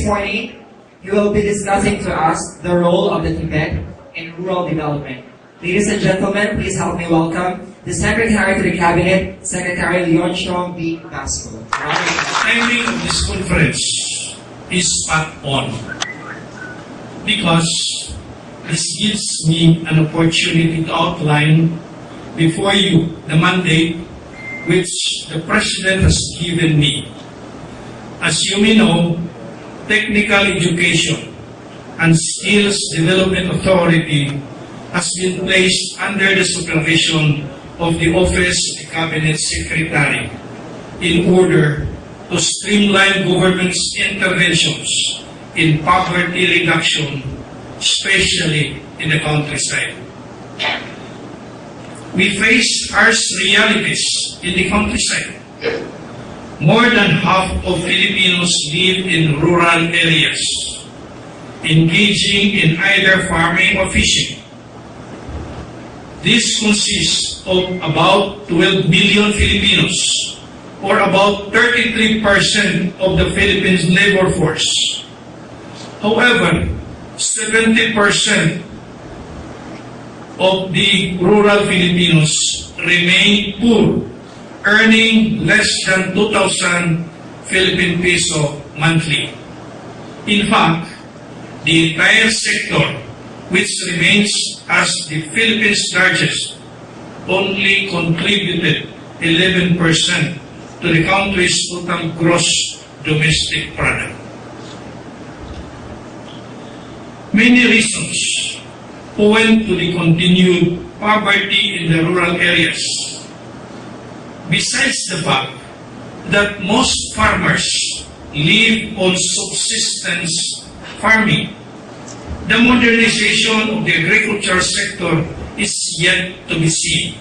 morning, he will be discussing to us the role of the TVET in rural development. Ladies and gentlemen, please help me welcome the Secretary to the Cabinet, Secretary Leoncio B. Vasco. Timing of this conference is spot on because this gives me an opportunity to outline before you the mandate which the President has given me. As you may know, Technical Education and Skills Development Authority has been placed under the supervision of the Office of the Cabinet Secretary in order to streamline government's interventions in poverty reduction, especially in the countryside. We face harsh realities in the countryside. More than half of Filipinos live in rural areas, engaging in either farming or fishing. This consists of about 12 million Filipinos, or about 33% of the Philippines labor force. However, 70% of the rural Filipinos remain poor, earning less than 2,000 Philippine peso monthly. In fact, the entire sector, which remains as the Philippines' largest, only contributed 11% to the country's total gross domestic product. Many reasons point to the continued poverty in the rural areas. Besides the fact that most farmers live on subsistence farming, the modernization of the agriculture sector is yet to be seen.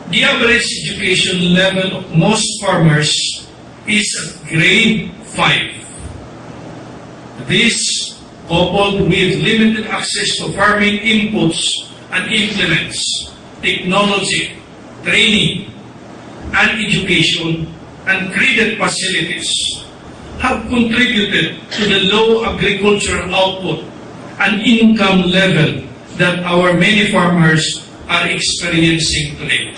The average education level of most farmers is at grade 5. This, coupled with limited access to farming inputs and implements, technology, training, and education, and credit facilities, have contributed to the low agricultural output and income level that our many farmers are experiencing today.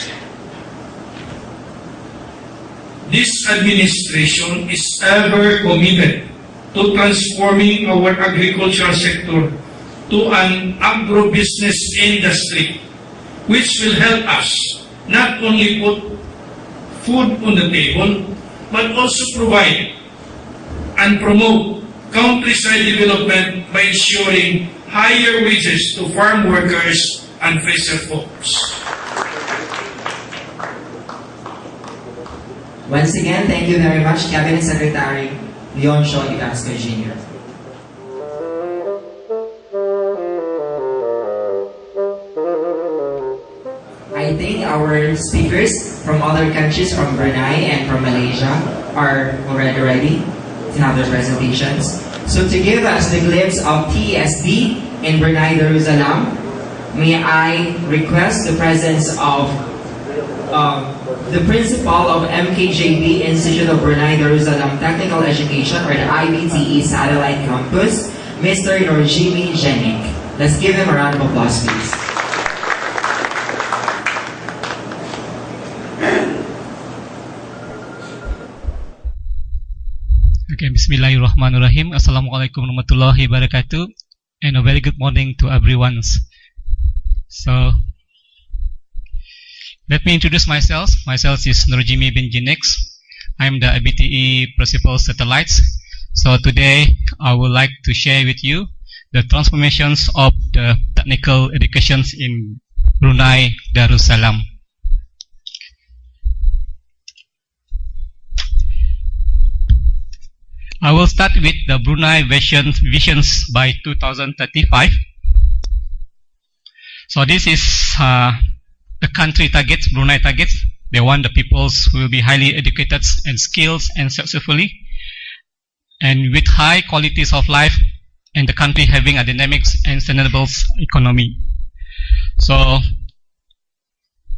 This administration is ever committed to transforming our agricultural sector to an agro-business industry which will help us not only put food on the table but also provide and promote countryside development by ensuring higher wages to farm workers and fisher folks. Once again, thank you very much, Cabinet Secretary Leoncio B. Vasco Jr. I think our speakers from other countries, from Brunei and from Malaysia, are already ready to have their presentations. So to give us the glimpse of TESD in Brunei Darussalam, may I request the presence of the principal of MKJB Institute of Brunei Darussalam Technical Education, or the IBTE Satellite Campus, Mr. Norjimi Jenik. Let's give him a round of applause, please. Okay, Bismillahirrahmanirrahim. Assalamualaikum warahmatullahi wabarakatuh, and a very good morning to everyone. So, let me introduce myself. Myself is Nurjimi bin Jinex. I'm the IBTE Principal Satellites. So today, I would like to share with you the transformations of the technical educations in Brunei Darussalam. I will start with the Brunei visions by 2035. So this is the country targets, Brunei targets. They want the peoples who will be highly educated and skilled and successfully, and with high qualities of life, and the country having a dynamic and sustainable economy. So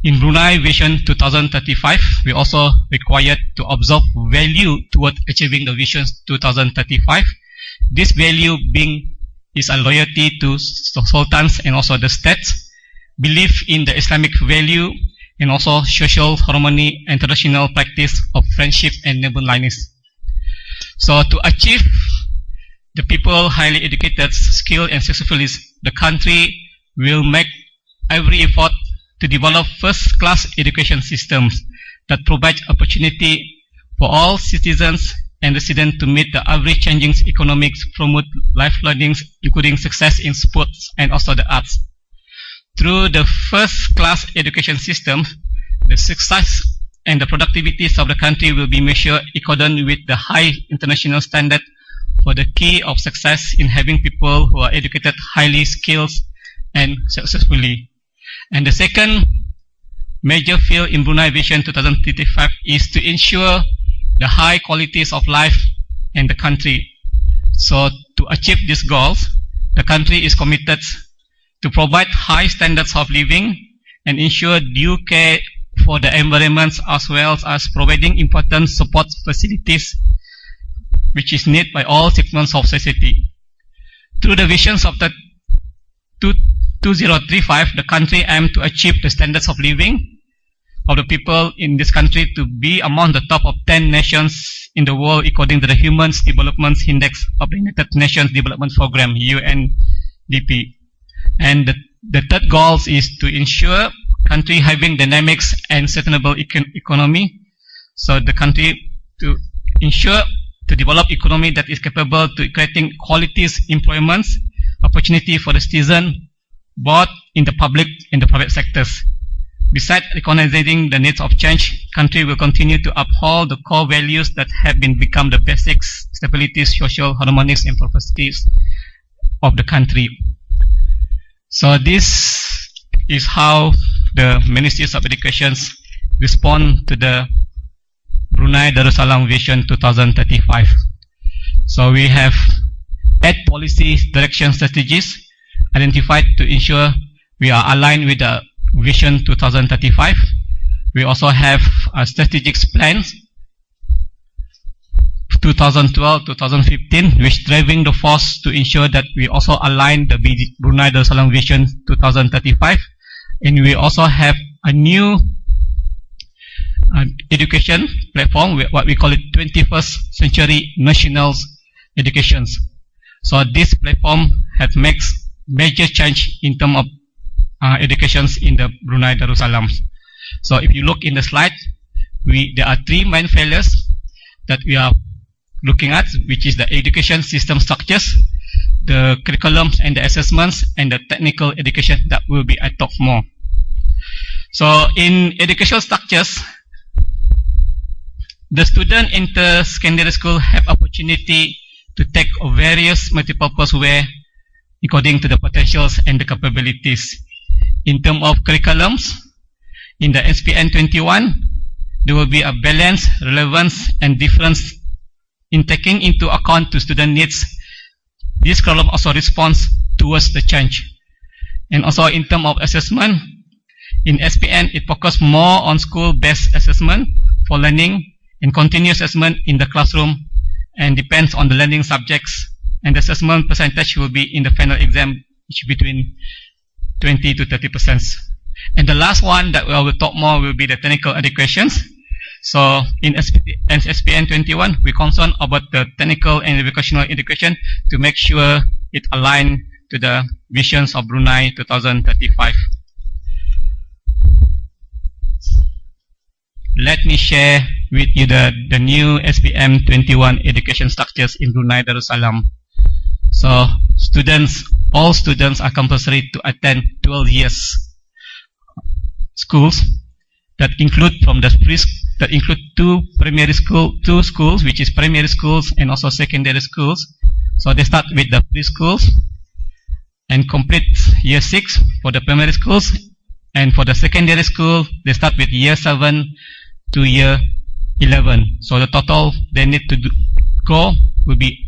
In Brunei Vision 2035, we also required to absorb value toward achieving the Vision 2035. This value being is a loyalty to sultans and also the states, belief in the Islamic value, and also social harmony and traditional practice of friendship and neighborliness. So to achieve the people highly educated, skilled, and successful, the country will make every effort to develop first-class education systems that provide opportunity for all citizens and residents to meet the ever-changing economics, promote life learning, including success in sports and also the arts. Through the first-class education system, the success and the productivities of the country will be measured according with the high international standard for the key of success in having people who are educated, highly skilled, and successfully. And the second major field in Brunei Vision 2035 is to ensure the high qualities of life in the country. So to achieve these goals, the country is committed to provide high standards of living and ensure due care for the environment, as well as providing important support facilities which is needed by all segments of society. Through the visions of the 2035, the country aims to achieve the standards of living of the people in this country to be among the top of 10 nations in the world according to the Human Development Index of the United Nations Development Programme, UNDP. And the third goal is to ensure country having dynamics and sustainable economy. So the country to ensure to develop economy that is capable to creating qualities employment opportunity for the citizen, both in the public and the private sectors. Besides recognizing the needs of change, country will continue to uphold the core values that have become the basics, stability, social harmonies, and prosperities of the country. So this is how the Ministries of Education respond to the Brunei Darussalam Vision 2035. So we have 8 policy direction strategies identified to ensure we are aligned with the Vision 2035. We also have a strategic plan 2012-2015, which driving the force to ensure that we also align the Brunei Darussalam Vision 2035, and we also have a new education platform, what we call it 21st Century National Educations. So this platform has makes major change in terms of educations in the Brunei Darussalam. So if you look in the slide, there are 3 main failures that we are looking at, which is the education system structures, the curriculums and the assessments, and the technical education that will be I talk more. So in educational structures, the student enter secondary school have opportunity to take various multi-purpose way according to the potentials and the capabilities. In terms of curriculums, in the SPN 21, there will be a balance, relevance, and difference in taking into account to student needs. This curriculum also responds towards the change. And also in terms of assessment, in SPN, it focuses more on school-based assessment for learning and continuous assessment in the classroom, and depends on the learning subjects, and the assessment percentage will be in the final exam, which between 20 to 30%. And the last one that I will talk more will be the technical educations. So in SPN 21, we concern about the technical and vocational education to make sure it aligns to the visions of Brunei 2035. Let me share with you the new SPM 21 education structures in Brunei Darussalam. So all students are compulsory to attend 12 years schools that include two schools, which is primary schools and also secondary schools. So they start with the preschools and complete year 6 for the primary schools, and for the secondary school they start with year 7 to year 11. So the total they need to go will be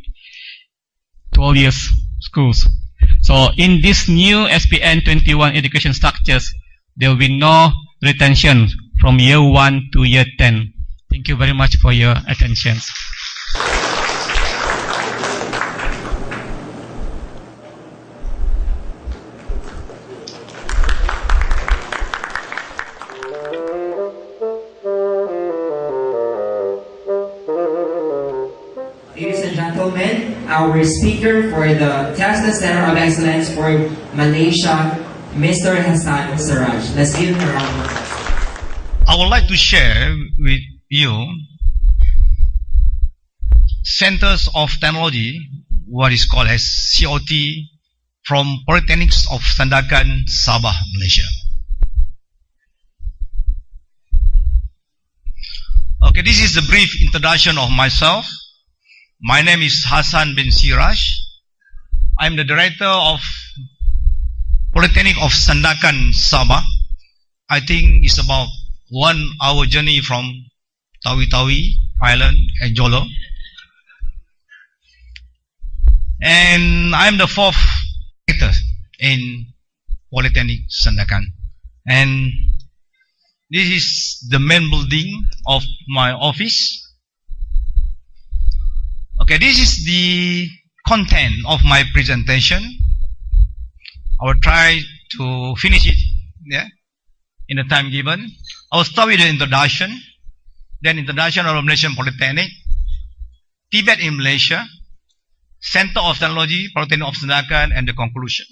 12 years schools. So in this new SPN 21 education structures, there will be no retention from year 1 to year 10. Thank you very much for your attention. Ladies and gentlemen, our speaker for the Tesla Center of Excellence for Malaysia, Mr. Hassan Siraj. Let's give him a round of applause. I would like to share with you Centers of Technology, what is called as COT, from Polytechnics of Sandakan, Sabah, Malaysia. Okay, this is a brief introduction of myself. My name is Hassan bin Siraj. I'm the director of Polytechnic of Sandakan, Sabah. I think it's about 1 hour journey from Tawi-Tawi Island and Jolo. And I'm the 4th director in Polytechnic Sandakan. And this is the main building of my office. Okay, this is the content of my presentation. I will try to finish it in the time given. I will start with the introduction, then introduction of Malaysian Polytechnic, TVET in Malaysia, Center of Technology, Polytechnic of Sandakan, and the conclusion.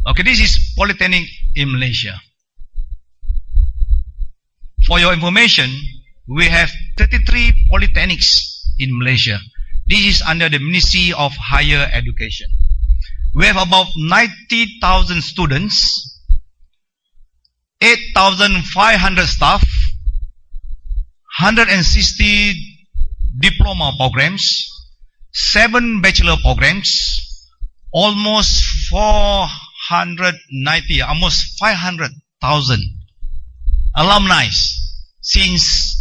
Okay, this is Polytechnic in Malaysia. For your information, we have 33 polytechnics in Malaysia. This is under the Ministry of Higher Education. We have about 90,000 students, 8,500 staff, 160 diploma programs, 7 bachelor programs, almost 490, almost 500,000 alumni since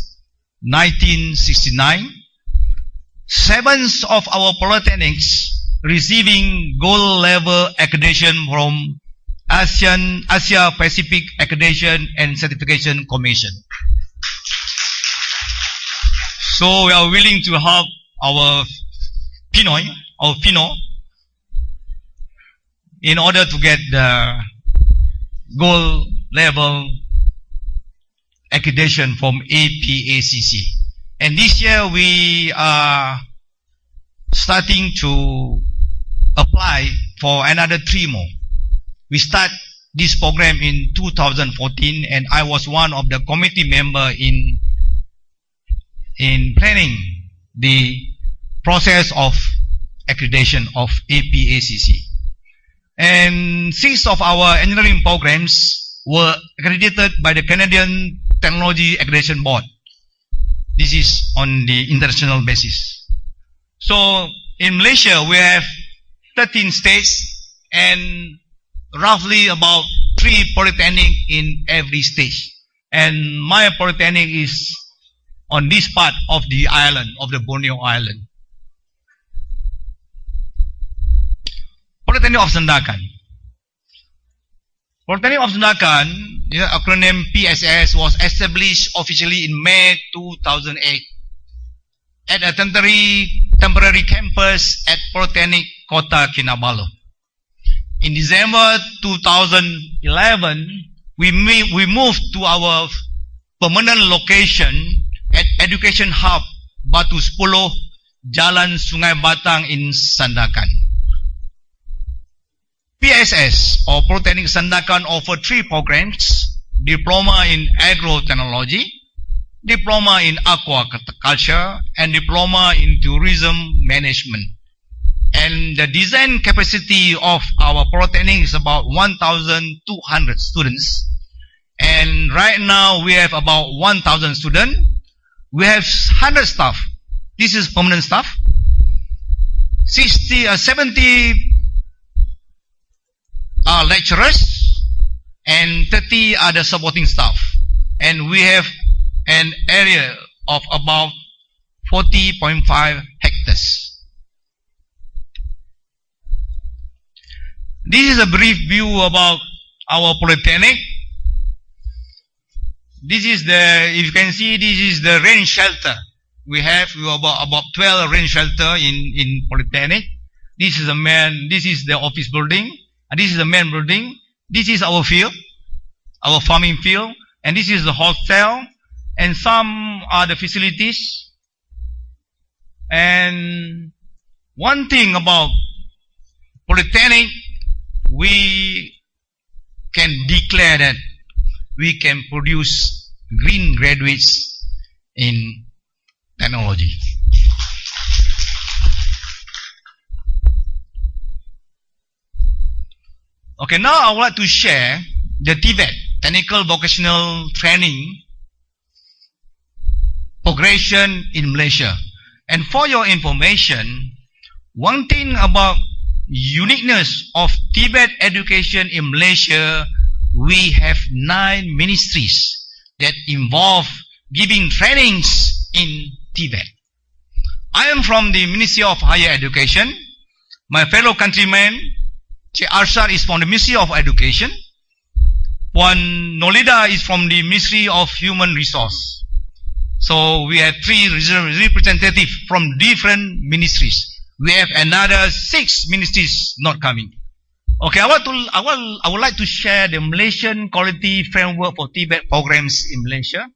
1969. 7 of our polytechnics receiving gold level accreditation from Asia Pacific Accreditation and Certification Commission. So we are willing to help our Pinoy, in order to get the gold level accreditation from APACC. And this year we are starting to apply for another 3 more. We start this program in 2014, and I was one of the committee member in planning the process of accreditation of APACC. And 6 of our engineering programs were accredited by the Canadian Technology Accreditation Board. This is on the international basis. So in Malaysia, we have 13 states and roughly about 3 polytechnic in every state. And my polytechnic is on this part of the island, of the Borneo Island. Polytechnic of Sandakan. Polytechnic of Sandakan, the acronym PSS, was established officially in May 2008 at a temporary campus at Polytechnic Kota Kinabalu. In December 2011, we moved to our permanent location at Education Hub Batu 10, Jalan Sungai Batang in Sandakan. PSS, or Polytechnic Sandakan, offer 3 programs: Diploma in Agro-Technology, Diploma in Aquaculture, and Diploma in Tourism Management. And the design capacity of our Polytechnic is about 1,200 students. And right now we have about 1,000 students. We have 100 staff. This is permanent staff. 70 are lecturers, and 30 are the supporting staff. And we have an area of about 40.5 hectares. This is a brief view about our polytechnic. This is the, if you can see, this is the rain shelter. We have about 12 rain shelter in Polytechnic. This is the office building, and this is the main building. This is our field, our farming field, and this is the hostel, and some other facilities. And one thing about Polytechnic, we can declare that we can produce green graduates in technology. Okay, now I would like to share the TVET, Technical Vocational Training progression in Malaysia. And for your information, one thing about uniqueness of TVET education in Malaysia, we have 9 ministries that involve giving trainings in TVET. I am from the Ministry of Higher Education. My fellow countryman, Cik Arshad, is from the Ministry of Education. Puan Nolida is from the Ministry of Human Resource. So we have 3 representatives from different ministries. We have another 6 ministries not coming. Okay, I would like to share the Malaysian Quality Framework for TVET programs in Malaysia.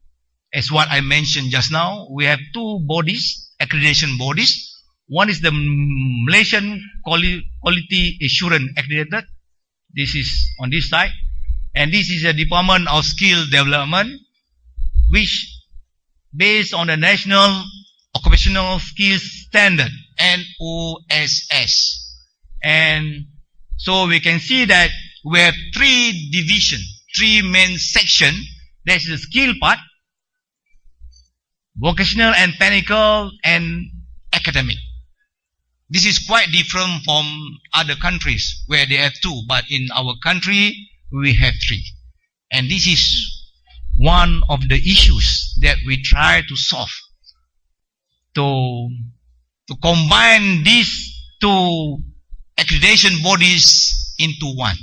As what I mentioned just now, we have 2 bodies, accreditation bodies. One is the Malaysian Quality Assurance Accredited. This is on this side. And this is a Department of Skill Development, which based on the National Occupational Skills Standard, NOSS. And so we can see that we have 3 divisions, 3 main sections. That's the skill part, vocational and technical, and academic. This is quite different from other countries where they have 2, but in our country we have 3. And this is one of the issues that we try to solve, to combine these 2 accreditation bodies into one.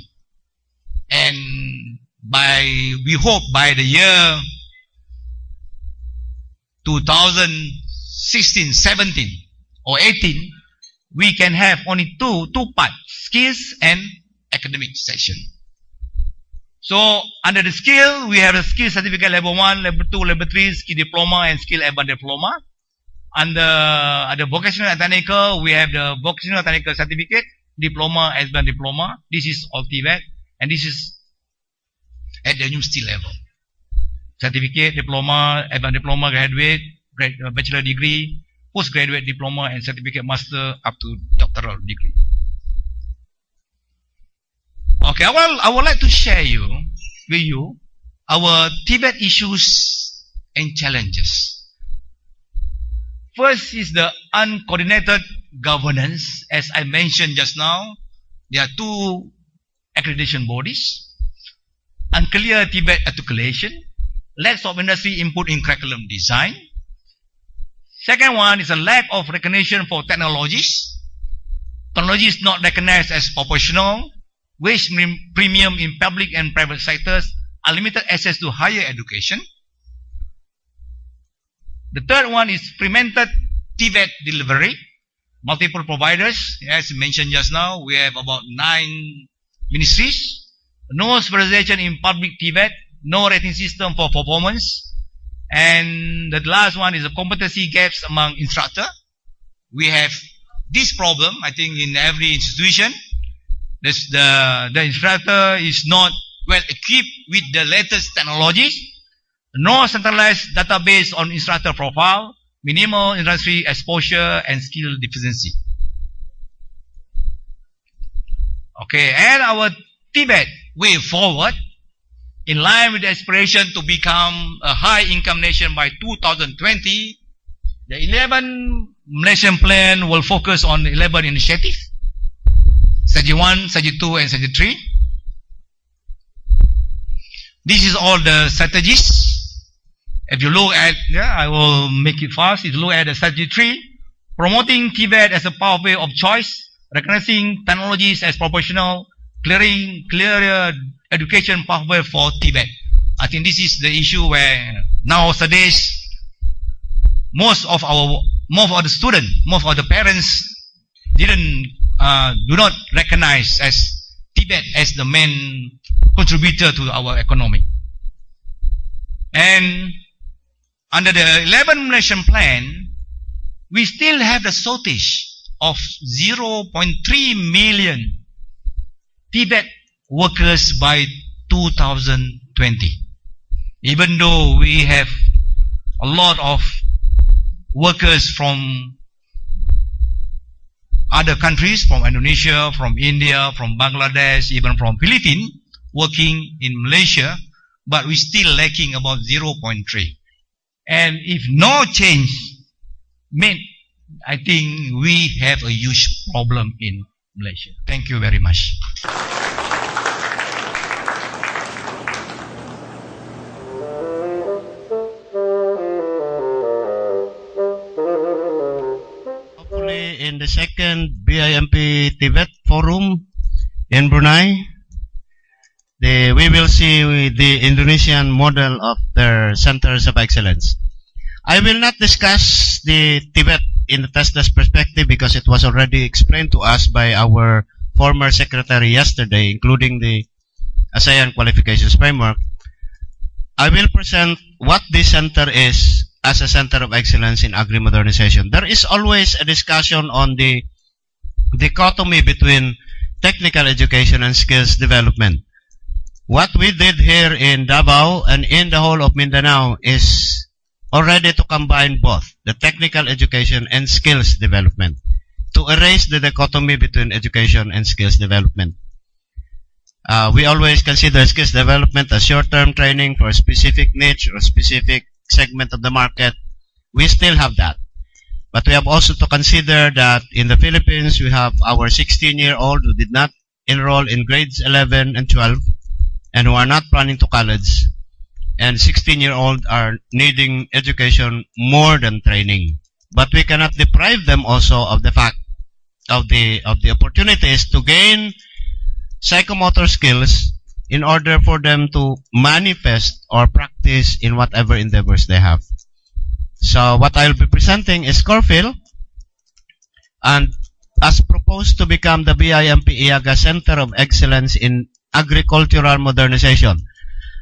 And we hope by the year 2016, 17 or 18, we can have only two parts, skills and academic section. So under the skill, we have a skill certificate level 1, level 2, level 3, skill diploma and skill advanced diploma. Under the vocational and technical, we have the vocational technical certificate, diploma, advanced diploma. This is all TVET, and this is at the university level. Certificate, diploma, advanced diploma, graduate, bachelor degree, postgraduate diploma, and certificate master up to doctoral degree. Okay, I would like to share with you our TVET issues and challenges. First is the uncoordinated governance. As I mentioned just now, there are 2 accreditation bodies, unclear TVET articulation, lack of industry input in curriculum design. Second one is a lack of recognition for technologies. Technology is not recognized as proportional. Wage premium in public and private sectors, unlimited access to higher education. The third one is fragmented TVET delivery, multiple providers. As mentioned just now, we have about 9 ministries, no specialization in public TVET, no rating system for performance, and the last one is the competency gaps among instructor. We have this problem, I think, in every institution. The instructor is not well equipped with the latest technologies, no centralized database on instructor profile, minimal industry exposure, and skill deficiency. Okay, and our TVET way forward, in line with the aspiration to become a high-income nation by 2020, the 11 Malaysian plan will focus on 11 initiatives. Strategy 1, Strategy 2, and Strategy 3. This is all the strategies. If you look at, I will make it fast. If you look at the Strategy 3, promoting TVET as a pathway of choice, recognizing technologies as proportional, clearer education pathway for TVET. I think this is the issue where nowadays most of the students, most of the parents do not recognize as TVET as the main contributor to our economy. And under the 11th Nation Plan, we still have the shortage of 0.3 million TVET workers by 2020. Even though we have a lot of workers from other countries, from Indonesia, from India, from Bangladesh, even from Philippines, working in Malaysia, but we still lacking about 0.3. And if no change made, I think we have a huge problem in Malaysia. Thank you very much. Hopefully in the second BIMP TVET forum in Brunei, we will see the Indonesian model of their centers of excellence. I will not discuss the TVET in the testless perspective because it was already explained to us by our former secretary yesterday, including the ASEAN qualifications framework. I will present what this center is as a center of excellence in agri-modernization. There is always a discussion on the dichotomy between technical education and skills development. What we did here in Davao and in the whole of Mindanao is already to combine both the technical education and skills development, to erase the dichotomy between education and skills development. We always consider skills development as short-term training for a specific niche or specific segment of the market. We still have that. But we have also to consider that in the Philippines, we have our 16-year-old who did not enroll in grades 11 and 12 and who are not planning to college. And 16-year-old are needing education more than training. But we cannot deprive them also of the fact of the opportunities to gain psychomotor skills in order for them to manifest or practice in whatever endeavors they have. So what I'll be presenting is Corfield, and as proposed to become the BIMP EAGA Center of Excellence in Agricultural Modernization.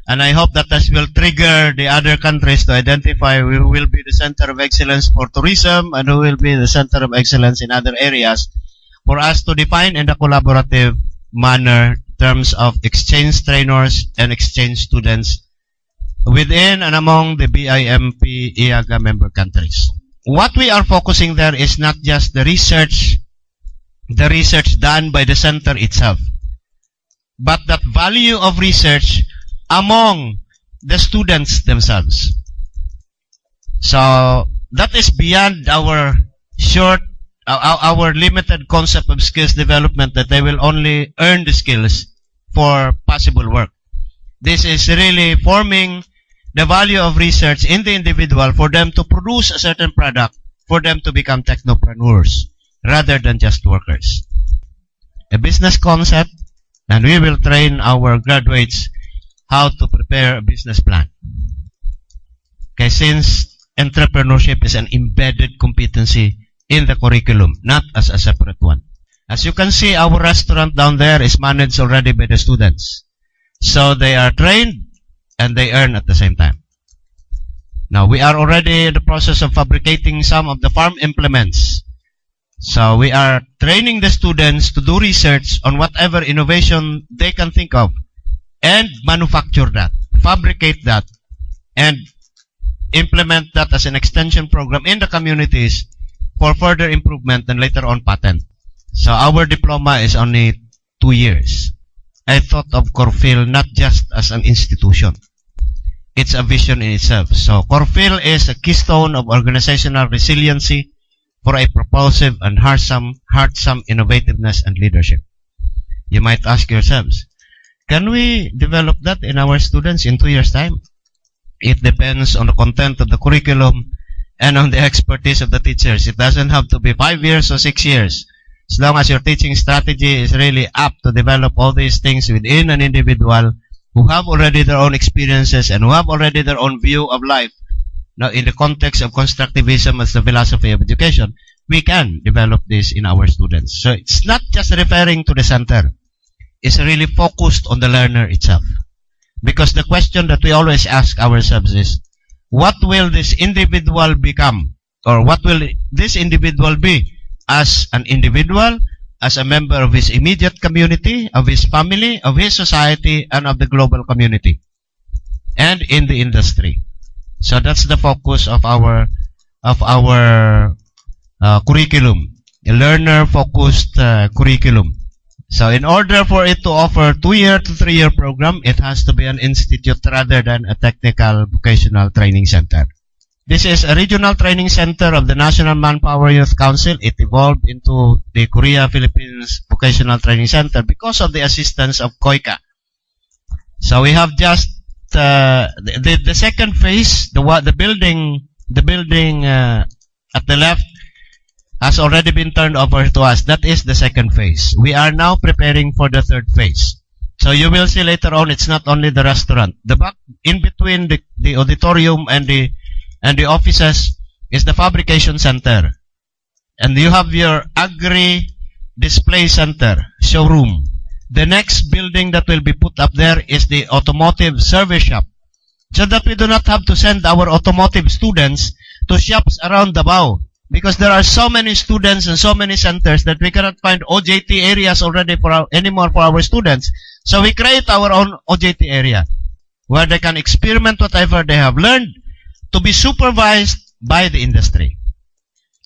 And I hope that this will trigger the other countries to identify who will be the center of excellence for tourism and who will be the center of excellence in other areas, for us to define in a collaborative manner terms of exchange trainers and exchange students within and among the BIMP EAGA member countries. What we are focusing there is not just the research done by the center itself, but that value of research among the students themselves. So that is beyond our limited concept of skills development, that they will only earn the skills for possible work. This is really forming the value of research in the individual for them to produce a certain product, for them to become technopreneurs rather than just workers. A business concept, and we will train our graduates how to prepare a business plan. Okay, since entrepreneurship is an embedded competency in the curriculum, not as a separate one. As you can see, our restaurant down there is managed already by the students. So they are trained and they earn at the same time. Now, we are already in the process of fabricating some of the farm implements. So we are training the students to do research on whatever innovation they can think of and manufacture that, fabricate that, and implement that as an extension program in the communities for further improvement and later on patent. So our diploma is only 2 years. I thought of Corfield not just as an institution. It's a vision in itself. So Corfield is a keystone of organizational resiliency for a propulsive and heartsome innovativeness and leadership. You might ask yourselves, can we develop that in our students in 2 years' time? It depends on the content of the curriculum and on the expertise of the teachers. It doesn't have to be 5 years or 6 years. As long as your teaching strategy is really apt to develop all these things within an individual, who have already their own experiences and who have already their own view of life. Now, in the context of constructivism as the philosophy of education, we can develop this in our students. So it's not just referring to the center. It's really focused on the learner itself. Because the question that we always ask ourselves is, what will this individual become? Or what will this individual be as an individual, as a member of his immediate community, of his family, of his society, and of the global community, and in the industry. So that's the focus of our curriculum, a learner-focused curriculum. So in order for it to offer 2-year to 3-year program, it has to be an institute rather than a technical vocational training center. This is a regional training center of the National Manpower Youth Council. It evolved into the Korea Philippines Vocational Training Center because of the assistance of KOICA. So we have just the second phase, the building at the left has already been turned over to us. That is the second phase. We are now preparing for the third phase. So you will see later on, it's not only the restaurant. The back in between the auditorium and the offices is the fabrication center. And you have your agri display center, showroom. The next building that will be put up there is the automotive service shop. So that we do not have to send our automotive students to shops around Davao. Because there are so many students and so many centers that we cannot find OJT areas already anymore for our students. So we create our own OJT area where they can experiment whatever they have learned to be supervised by the industry.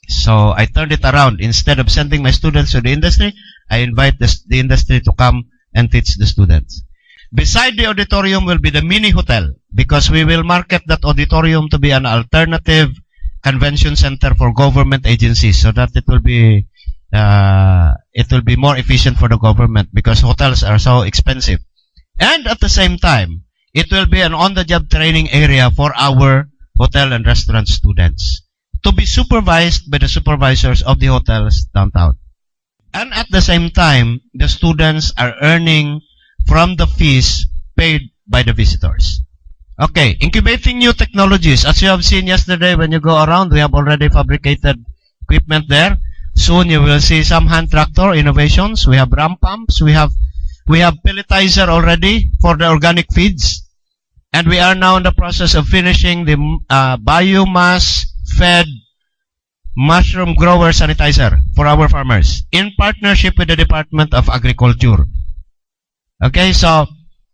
So I turned it around. Instead of sending my students to the industry, I invite the industry to come and teach the students. Beside the auditorium will be the mini hotel because we will market that auditorium to be an alternative convention center for government agencies so that it will be more efficient for the government because hotels are so expensive. And at the same time, it will be an on-the-job training area for our hotel and restaurant students to be supervised by the supervisors of the hotels downtown. And at the same time, the students are earning from the fees paid by the visitors. Okay, incubating new technologies. As you have seen yesterday when you go around, we have already fabricated equipment there. Soon you will see some hand tractor innovations. We have ram pumps. We have pelletizer already for the organic feeds. And we are now in the process of finishing the biomass-fed mushroom grower sanitizer for our farmers in partnership with the Department of Agriculture. Okay, so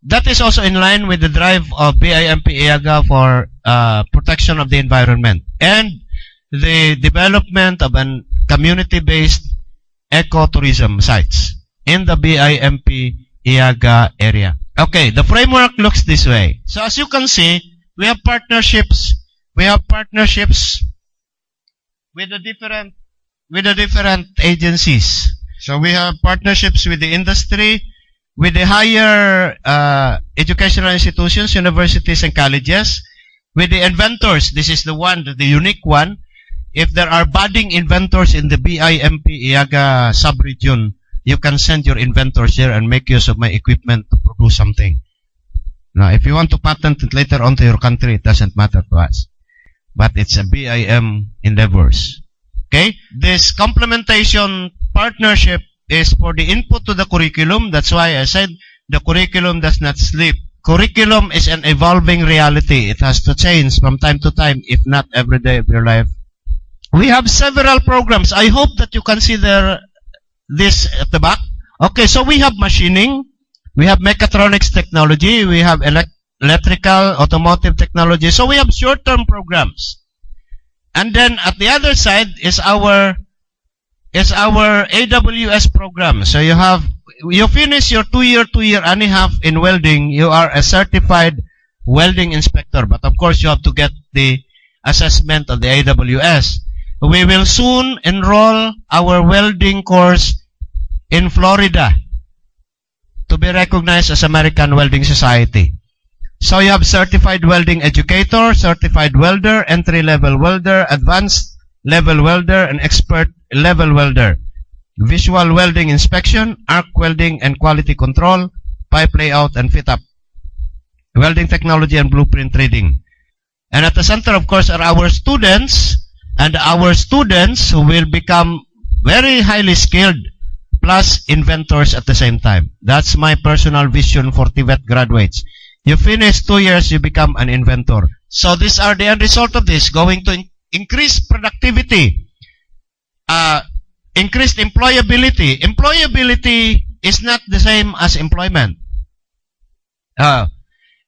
that is also in line with the drive of BIMP EAGA for protection of the environment and the development of an community-based ecotourism sites in the BIMP EAGA area. Okay, the framework looks this way. So as you can see, we have partnerships. We have partnerships with the different agencies. So we have partnerships with the industry, with the higher educational institutions, universities and colleges, with the inventors. This is the unique one. If there are budding inventors in the BIMP EAGA sub-region, you can send your inventors here and make use of my equipment to produce something. Now, if you want to patent it later on to your country, it doesn't matter to us. But it's a BIM endeavors. Okay? This complementation partnership is for the input to the curriculum. That's why I said the curriculum does not sleep. Curriculum is an evolving reality. It has to change from time to time, if not every day of your life. We have several programs. I hope that you can see this at the back. Okay, so we have machining, we have mechatronics technology, we have electrical, automotive technology. So we have short-term programs. And then at the other side is our AWS program. So you finish your 2-year and a half in welding, you are a certified welding inspector. But of course, you have to get the assessment of the AWS. We will soon enroll our welding course in Florida to be recognized as American Welding Society. So you have certified welding educator, certified welder, entry-level welder, advanced level welder, and expert level welder. Visual welding inspection, arc welding and quality control, pipe layout and fit up. welding technology and blueprint reading. And at the center, of course, are our students, and our students who will become very highly skilled, plus inventors at the same time. That's my personal vision for TVET graduates. You finish 2 years, you become an inventor. So these are the end result of this, going to increase productivity, increased employability. Employability is not the same as employment.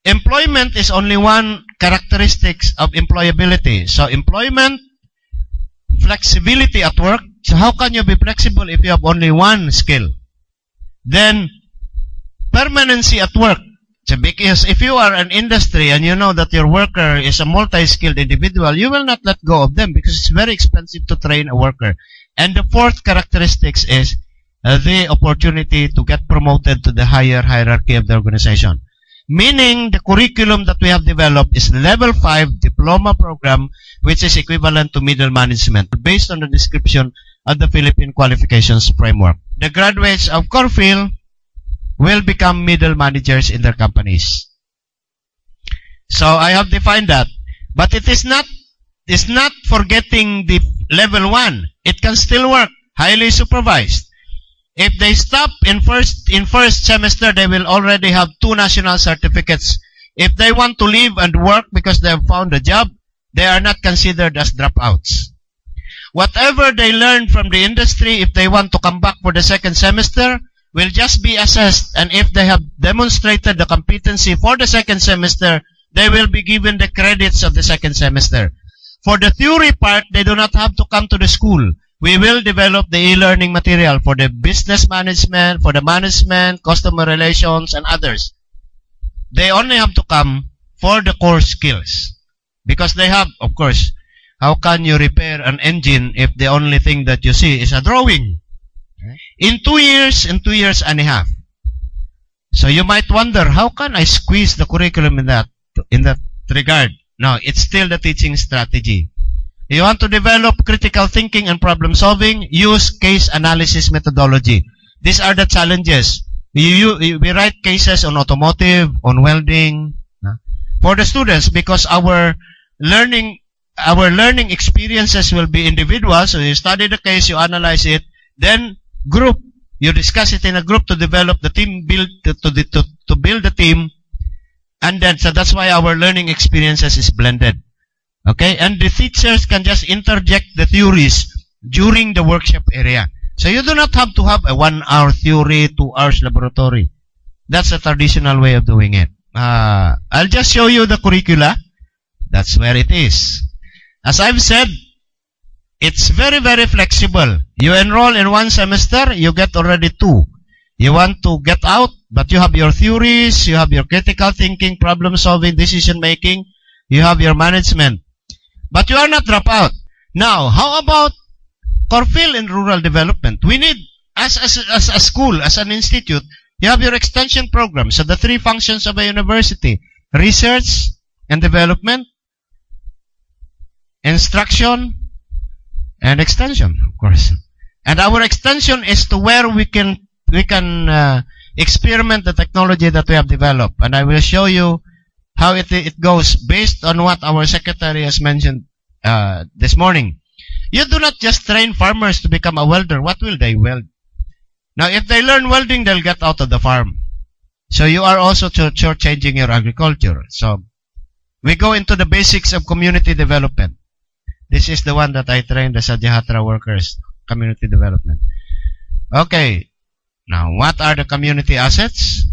Employment is only one characteristics of employability. So employment, flexibility at work. So how can you be flexible if you have only one skill? Then permanency at work. So because if you are an industry and you know that your worker is a multi-skilled individual, you will not let go of them because it's very expensive to train a worker. And the fourth characteristics is the opportunity to get promoted to the higher hierarchy of the organization. Meaning the curriculum that we have developed is level 5 diploma program, which is equivalent to middle management based on the description of the Philippine qualifications framework. The graduates of Corfield will become middle managers in their companies. So I have defined that. But it's not forgetting the level 1. It can still work, highly supervised. If they stop in first semester, they will already have 2 national certificates. If they want to leave and work because they have found a job, they are not considered as dropouts. Whatever they learn from the industry, if they want to come back for the second semester, will just be assessed, and if they have demonstrated the competency for the second semester, they will be given the credits of the second semester. For the theory part, they do not have to come to the school. We will develop the e-learning material for the business management, for the management, customer relations, and others. They only have to come for the core skills. Because they have, of course, how can you repair an engine if the only thing that you see is a drawing? In 2 years and a half. So you might wonder, how can I squeeze the curriculum in that regard? No, it's still the teaching strategy. You want to develop critical thinking and problem solving, use case analysis methodology. These are the challenges. We write cases on automotive, on welding, for the students, because our learning experiences will be individual. So you study the case, you analyze it, then group, you discuss it in a group to develop the team, to build the team, and then so that's why our learning experiences is blended. Okay, and the teachers can just interject the theories during the workshop area. So you do not have to have a 1 hour theory, 2 hours laboratory. That's a traditional way of doing it. I'll just show you the curricula. That's where it is. As I've said, it's very, very flexible. You enroll in 1 semester, you get already 2. You want to get out, but you have your theories, you have your critical thinking, problem solving, decision making, you have your management. But you are not drop out. Now, how about Corfield in rural development? We need, as a school, as an institute, you have your extension program. So the 3 functions of a university: research and development, instruction, and extension, of course. And our extension is to where we can experiment the technology that we have developed. And I will show you how it goes based on what our secretary has mentioned this morning. You do not just train farmers to become a welder. What will they weld? Now, if they learn welding, they'll get out of the farm. So you are also changing your agriculture. So we go into the basics of community development. This is the one that I trained the Sadyahatra workers, community development. Okay. Now, what are the community assets?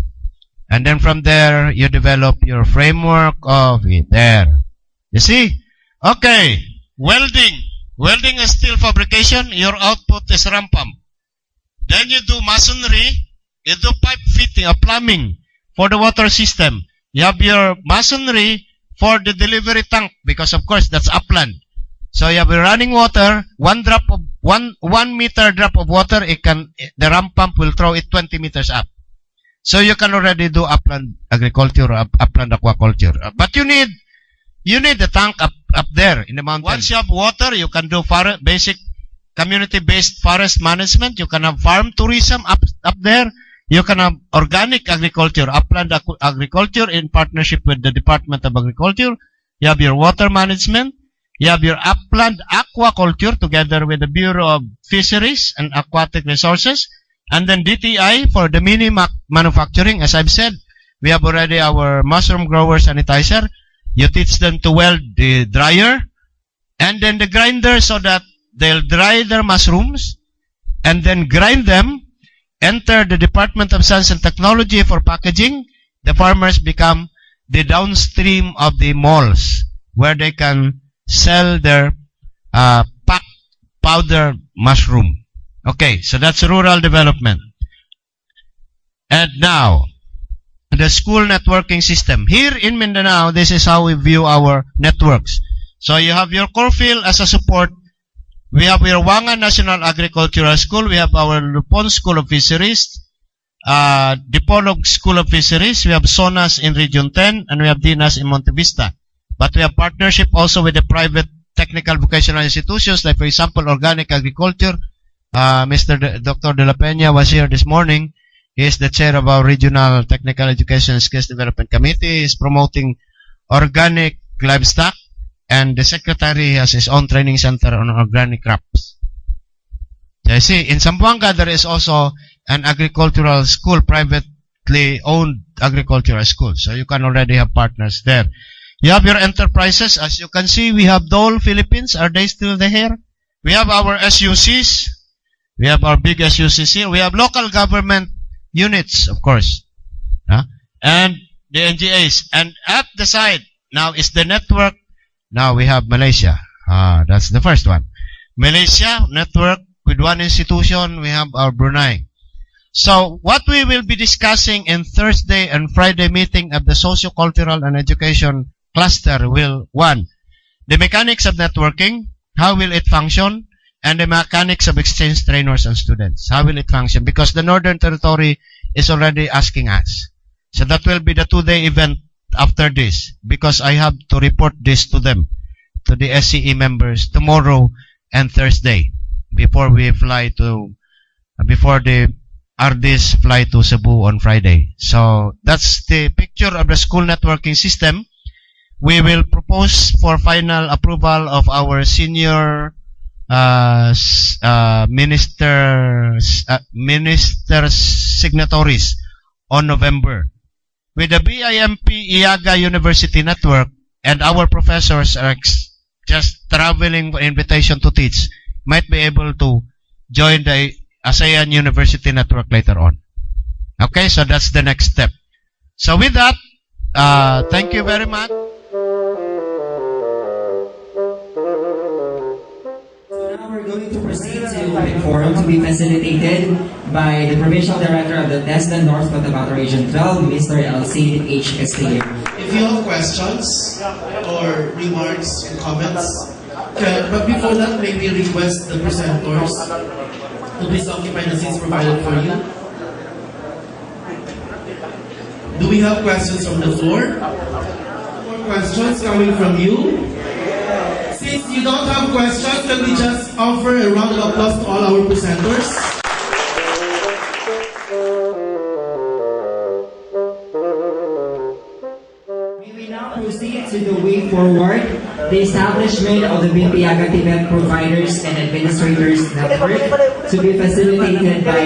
And then from there, you develop your framework of it. There. You see? Okay. Welding. Welding is steel fabrication. Your output is ram pump. Then you do masonry. You do pipe fitting or plumbing for the water system. You have your masonry for the delivery tank, because of course that's upland. So you have a running water, 1 meter drop of water, the ram pump will throw it 20 meters up. So you can already do upland agriculture, upland aquaculture. But you need the tank up there in the mountain. Once you have water, you can do basic community-based forest management. You can have farm tourism up there. You can have organic agriculture, upland agriculture in partnership with the Department of Agriculture. You have your water management. You have your upland aquaculture together with the Bureau of Fisheries and Aquatic Resources. And then DTI for the mini manufacturing. As I've said, we have already our mushroom grower sanitizer. You teach them to weld the dryer and then the grinder so that they'll dry their mushrooms and then grind them, enter the Department of Science and Technology for packaging. The farmers become the downstream of the malls where they can sell their packed powder mushroom. Okay, so that's rural development. And now, the school networking system. Here in Mindanao, this is how we view our networks. So you have your core field as a support. We have your Wangan National Agricultural School. We have our Lupon School of Fisheries, Dipolog School of Fisheries. We have SONAS in Region 10, and we have DINAS in Monte Vista. But we have partnership also with the private technical vocational institutions, like for example, organic agriculture. Dr. De La Peña was here this morning. He is the chair of our Regional Technical Education and Skills Development Committee. He is promoting organic livestock, and the secretary has his own training center on organic crops. So you see, in Zamboanga, there is also an agricultural school, privately owned agricultural school. So you can already have partners there. You have your enterprises. As you can see, we have Dole Philippines. Are they still there? We have our SUCs. We have our big SUCs here. We have local government units, of course. And the NGAs. And at the side, now is the network. Now we have Malaysia. That's the first one. Malaysia network with one institution. We have our Brunei. So what we will be discussing in Thursday and Friday meeting of the Socio-Cultural and Education Cluster will, one, the mechanics of networking, how will it function, and the mechanics of exchange trainers and students. How will it function? Because the Northern Territory is already asking us. So that will be the 2-day event after this, because I have to report this to them, to the SCE members, tomorrow and Thursday, before we fly to, before the RDs fly to Cebu on Friday. So that's the picture of the school networking system. We will propose for final approval of our senior minister signatories on November. With the BIMP EAGA University Network, and our professors are just traveling for invitation to teach, might be able to join the ASEAN University Network later on. Okay, so that's the next step. So with that, thank you very much. Now we're going to proceed to open forum to be facilitated by the Provincial Director of the TESDA North Cotabato Region 12, Mr. Alcide H. Castillo. If you have questions or remarks and comments, but before that, may we request the presenters to please occupy the seats provided for you. Do we have questions from the floor? More questions coming from you? Since you don't have questions, can we just offer a round of applause to all our presenters? May we now proceed to the way forward, the establishment of the BIMP EAGA TVET Providers and Administrators Network, to be facilitated by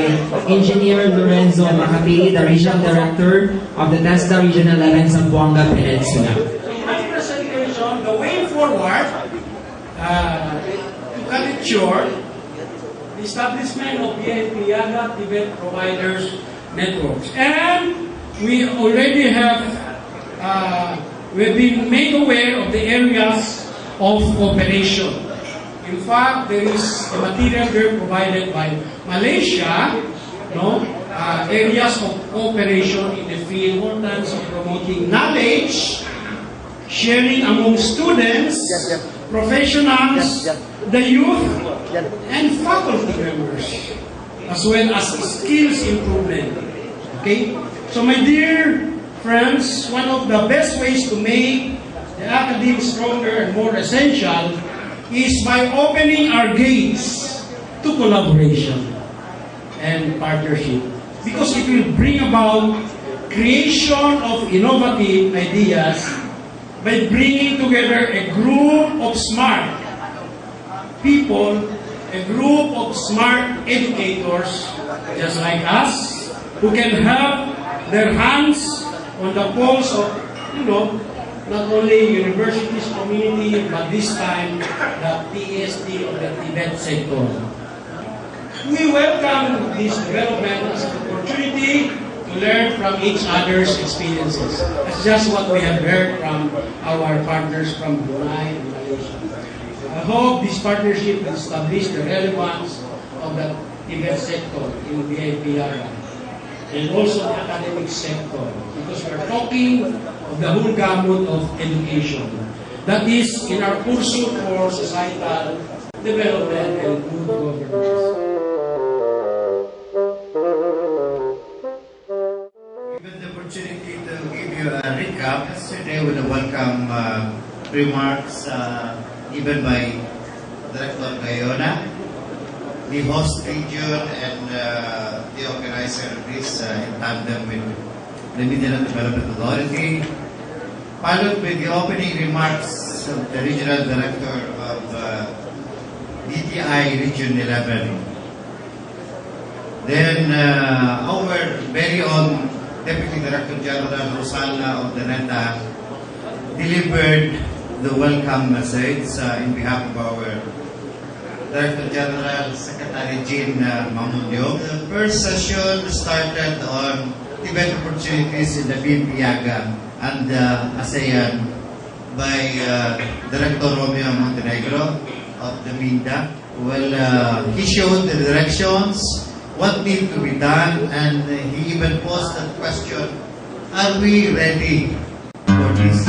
Engineer Lorenzo Macapi, the Regional Director of the TESDA Region 11 Zamboanga Peninsula. In my presentation, the way forward, to cut it short, the establishment of BIMP EAGA TVET Providers Networks. And we already have, we've been made aware of the areas of cooperation. In fact, there is a material there provided by Malaysia, areas of cooperation in the field, importance of promoting knowledge, sharing among students, professionals, the youth, and faculty members, as well as skills improvement. Okay? So my dear friends, one of the best ways to make the academy stronger and more essential is by opening our gates to collaboration and partnership. because it will bring about creation of innovative ideas by bringing together a group of smart people, a group of smart educators, just like us, who can have their hands on the pulse of, not only universities, community, but this time, the PSD of the TVET sector. We welcome this development as an opportunity to learn from each other's experiences. That's just what we have heard from our partners from Brunei and Malaysia. I hope this partnership will establish the relevance of the TVET sector in EAGA and also the academic sector, because we are talking of the whole gamut of education. That is in our pursuit for societal development and good governance. Given the opportunity to give you a recap, yesterday with the welcome remarks given by Director Gayona, the host region and the organizer of this in tandem with the Media and Development Authority, followed with the opening remarks of the Regional Director of DTI Region 11. Then our very own Deputy Director General Rosana of the NETA delivered the welcome message in behalf of our Director General Secretary Jean Mamundio. The first session started on TVET opportunities in the BIMP EAGA and ASEAN by Director Romeo Montenegro of the MINDA. Well, he showed the directions, what needs to be done, and he even posed that question, are we ready for this?